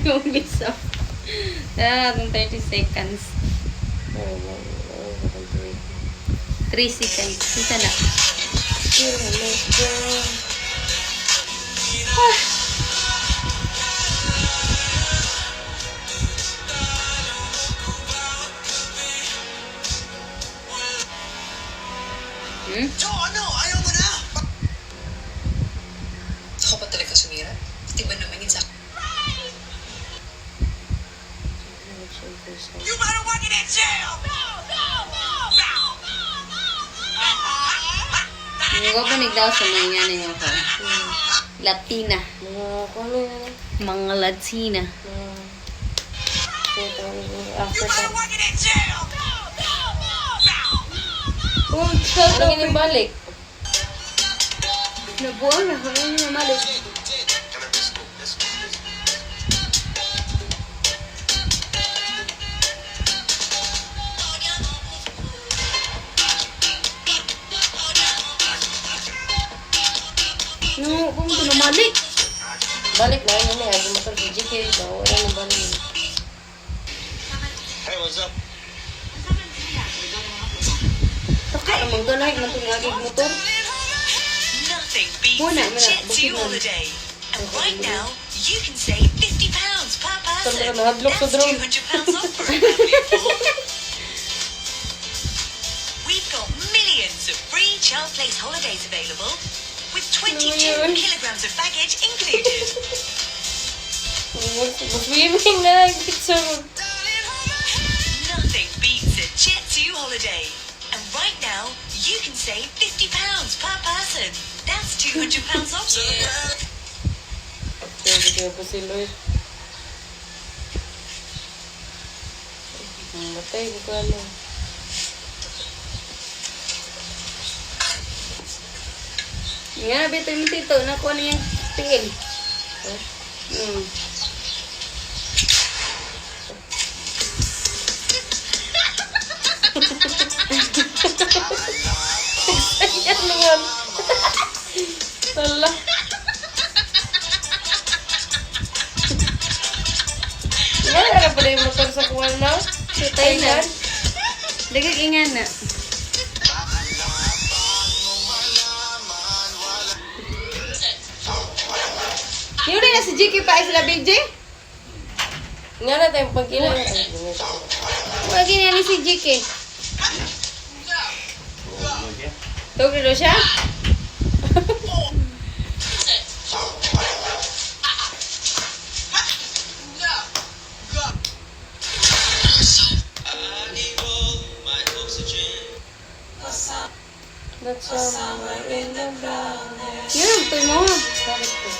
Ang bisa. Itong 30 seconds. 3 seconds. Isa na. Jo, ano? Ayaw mo na! Ako ba talaga sumira? Di ba naman yun sa... You better work it in jail! Yung kapanig daw sa mga nga ninyo ko. Latina. Mga Latina. You better work it in jail! Ano yung balik? Nabuang na. Ano yung namalik? No, kung ito namalik. Balik na yun eh. Agi motor si GK. Wala na balik. Hey, what's up? Taka namang ganay. Matungagig motor. Nothing beats Muna, a muna. Jet Bukid 2 mo. holiday. And right now, you can save £50 per person. Sabi ka, nahadlok sa That's drone. £200 off for a family of four. We've got millions of free child place holidays available with 22 kilograms of baggage included. Swimming na. Picture. Nothing beats a Jet 2 holiday. And right now, you can save £50 per person. That's £200 off. Kaya po si Lloyd. Matay ko ka ano. Nga, bito yung tito. Nakuha na yung PL. Ayan naman. Tala. Wala na pala yung motor sa kuwan na. Sutay na. Dagag ingan na. Yun na si GK pa sila Big J? Nga na tayong pagkila. Wagi na ni si GK. Tawag na daw siya? That's somewhere in the brown hair. Yun, tuloy mo. Bakit ko?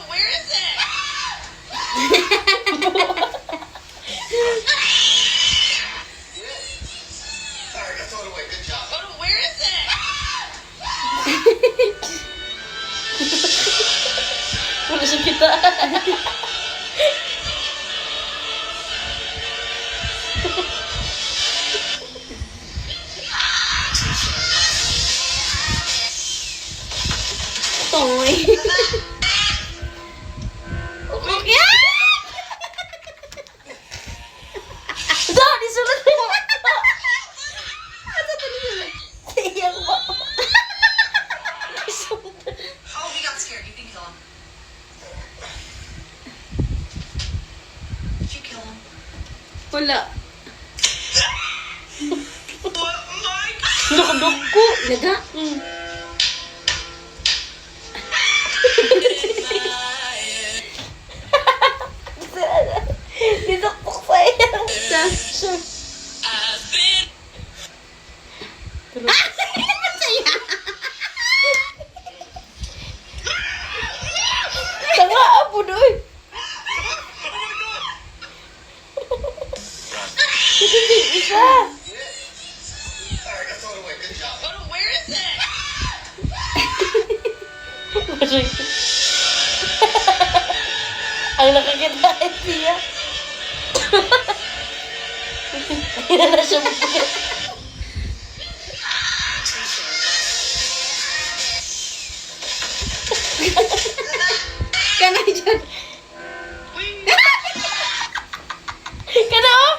Where is it? Where is it? Wala siya kita. Toy. Okay. Ito! Disulat mo! Ano ito disulat? Siyang ba? Oh, he got scared. You can kill him. Did you kill him? Wala. Duk-duk ko! Laga. Dito ko sayang. Sa. Tanga! po doy. Ito din isa. Where is it? Ang nakakita siya. Hindi na siya bukit. Kanay dyan. Kana oh?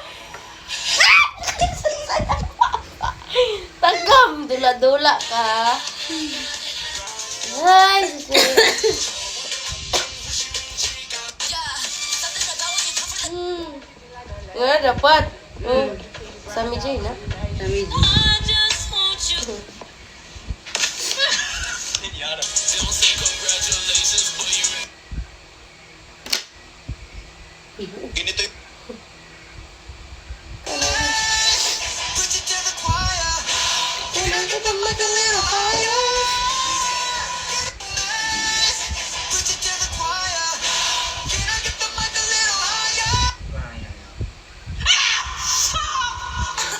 Tagam, dula-dula ka. Ay, nga dapat. Sami Jay na. Dami dyan. Ganito yung...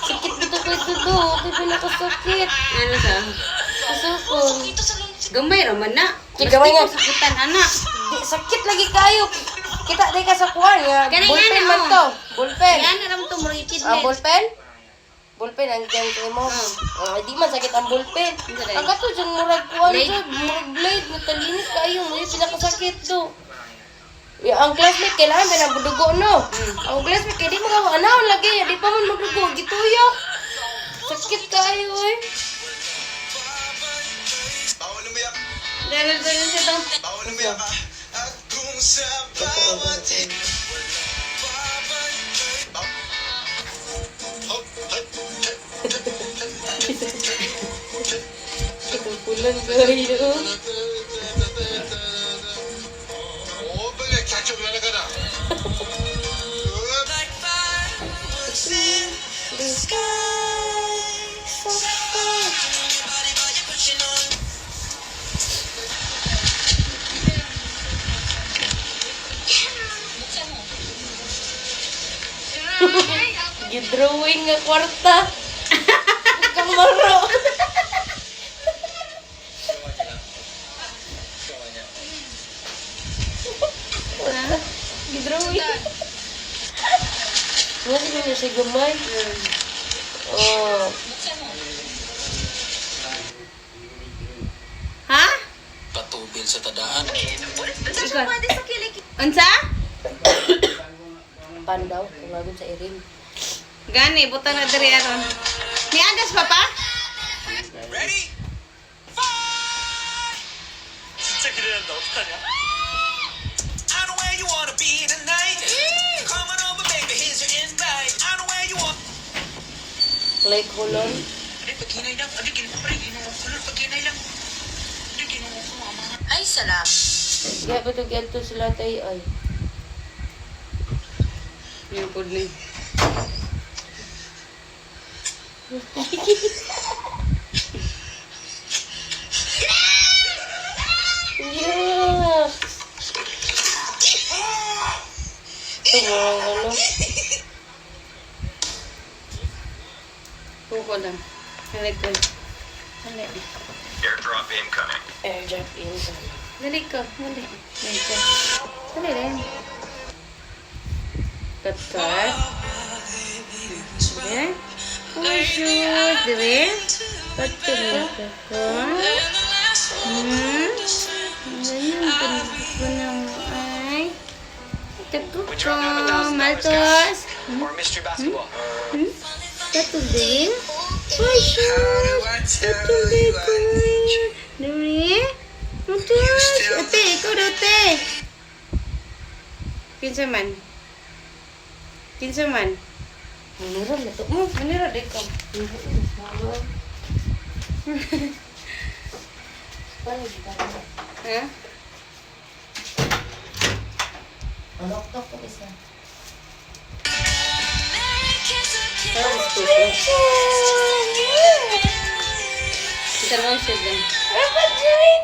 Sakit dito ko ito do. Kaya pinakasakit. Ano sa? Kasakon. Gamay raman na. Di, gamay nga. Basta ko sakitan, anak. Di, sakit lagi kayo. Kita di ka sa kuwan nga. Ganun Ballpen yan, man oh. to. Ballpen. Yan, alam to, murag Ah, kidlet. ballpen? Ballpen, ang dyan kayo mo. Di man sakit ang ballpen. Ang galing. Ang kato dyan, murag kuwan Blade. dyan. Murag blade. Matalinis kayo. Murag pinakasakit do. Ang classmate, kailangan ba ng budugo, no? Ang classmate, kaya di magawa lagi. Di pa man magdugo. Gituyo. Sakit kayo, eh. Bawal umiyak. Ganun siya to. Bawal umiyak. At kung sa bawat Pulang kayo. Oo, balik. Catch-up na ka na. The sky so far. Gidrawing nga kwarta. Kamaro. Gidrawing. Nga siguro siya gamay. Oh. Ha? Patubil sa tadaan. Ikaw. Unsa? Pandaw. Kumagod sa iring. Gani, butang na diri aron. Ni Agas pa pa? Ready? 진짜 기대된다. 어떡하냐? I know where you wanna be tonight. Come on over, baby. Here's your invite. I know where you want. Like hulon. Ay, salam. Kaya ko to sila tayo ay. Yung pod ni. Yeah. Tumawang ano. Puko lang. Dali ko. Dali. Airdrop incoming. Airdrop in. Dali ko. Dali. Dali ko. Dali rin. Cut. Dali. Oh, shoot. Dali. Cut ko na ko. Ganyan. Ganyan ko na ay. Ito ko. Maltos. Or Mr. Basketball. Tatulin? Oh, shoot! Tatulin ko. Dali? Matos! Ate, ikaw daw, te. Kinsa man? Kinsa man? Meron na to. Manira, di ko. Ha? Alok-tok ko isa. Kita naman siya dyan. Apa dyan?